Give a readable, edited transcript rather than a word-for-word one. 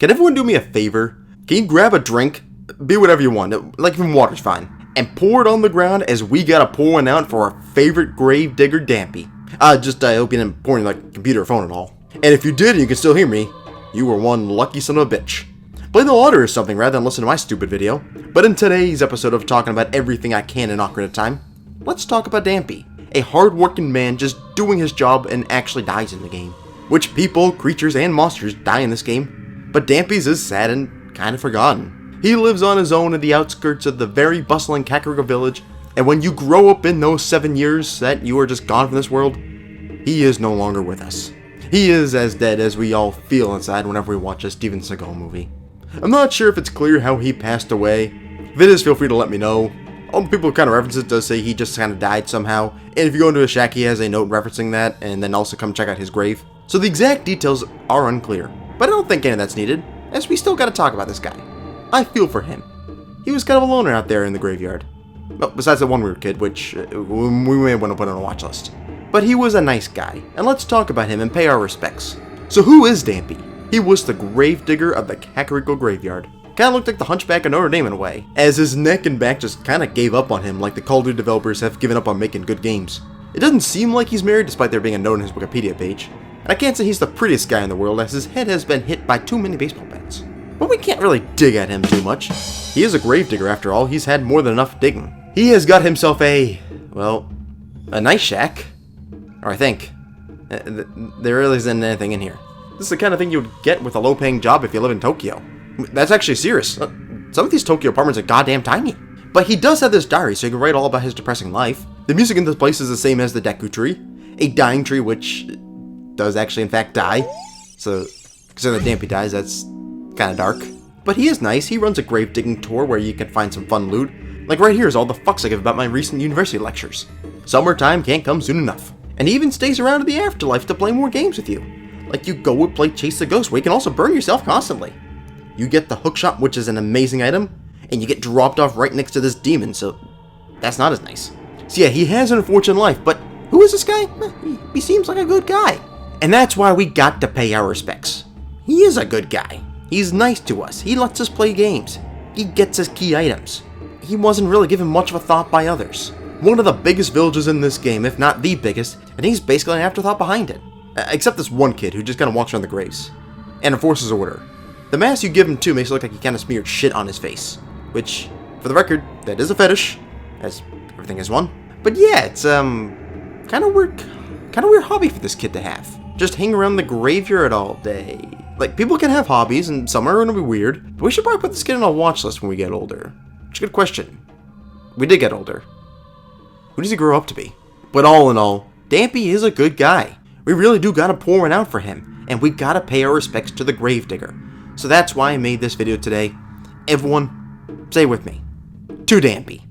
Can everyone do me a favor? Can you grab a drink? Be whatever you want, like even water's fine. And pour it on the ground as we gotta pour one out for our favorite grave digger, Dampe. I hope you didn't pour in like computer or phone at all. And if you did and you can still hear me, you were one lucky son of a bitch. Play the water or something rather than listen to my stupid video. But in today's episode of talking about everything I can in Ocarina of Time, let's talk about Dampe, a hard-working man just doing his job and actually dies in the game. Which people, creatures, and monsters die in this game, but Dampe's is sad and kind of forgotten. He lives on his own in the outskirts of the very bustling Kakariko village, and when you grow up in those 7 years that you are just gone from this world, he is no longer with us. He is as dead as we all feel inside whenever we watch a Steven Seagal movie. I'm not sure if it's clear how he passed away. If it is, feel free to let me know. All the people who kind of reference it does say he just kind of died somehow, and if you go into his shack he has a note referencing that, and then also come check out his grave. So the exact details are unclear, but I don't think any of that's needed, as we still gotta talk about this guy. I feel for him. He was kind of a loner out there in the graveyard. Well, besides that one weird kid, which we may want to put on a watch list. But he was a nice guy, and let's talk about him and pay our respects. So who is Dampe? He was the gravedigger of the Kakariko graveyard. Kinda looked like the Hunchback of Notre Dame in a way, as his neck and back just kinda gave up on him like the Call of Duty developers have given up on making good games. It doesn't seem like he's married despite there being a note on his Wikipedia page. And I can't say he's the prettiest guy in the world, as his head has been hit by too many baseball bats. But we can't really dig at him too much. He is a gravedigger after all, he's had more than enough digging. He has got himself a nice shack. Or I think. There really isn't anything in here. This is the kind of thing you would get with a low-paying job if you live in Tokyo. That's actually serious. Some of these Tokyo apartments are goddamn tiny. But he does have this diary, so he can write all about his depressing life. The music in this place is the same as the Deku tree. A dying tree which does actually in fact die. So, considering that Dampe dies, that's kind of dark. But he is nice. He runs a grave digging tour where you can find some fun loot. Like right here is all the fucks I give about my recent university lectures. Summertime can't come soon enough. And he even stays around in the afterlife to play more games with you. Like you go and play Chase the Ghost, where you can also burn yourself constantly. You get the hookshot, which is an amazing item, and you get dropped off right next to this demon, so that's not as nice. So yeah, he has an unfortunate life, but who is this guy? He seems like a good guy. And that's why we got to pay our respects. He is a good guy. He's nice to us. He lets us play games. He gets us key items. He wasn't really given much of a thought by others. One of the biggest villages in this game, if not the biggest, and he's basically an afterthought behind it. Except this one kid who just kind of walks around the graves and enforces order. The mask you give him too makes it look like he kind of smeared shit on his face. Which, for the record, that is a fetish, as everything is one. But yeah, it's kind of weird hobby for this kid to have. Just hang around the graveyard all day. Like, people can have hobbies, and some are gonna be weird, but we should probably put this kid on a watch list when we get older. Which is a good question. We did get older. Who does he grow up to be? But all in all, Dampe is a good guy. We really do gotta pour one out for him, and we gotta pay our respects to the gravedigger. So that's why I made this video today. Everyone, say with me, to Dampe.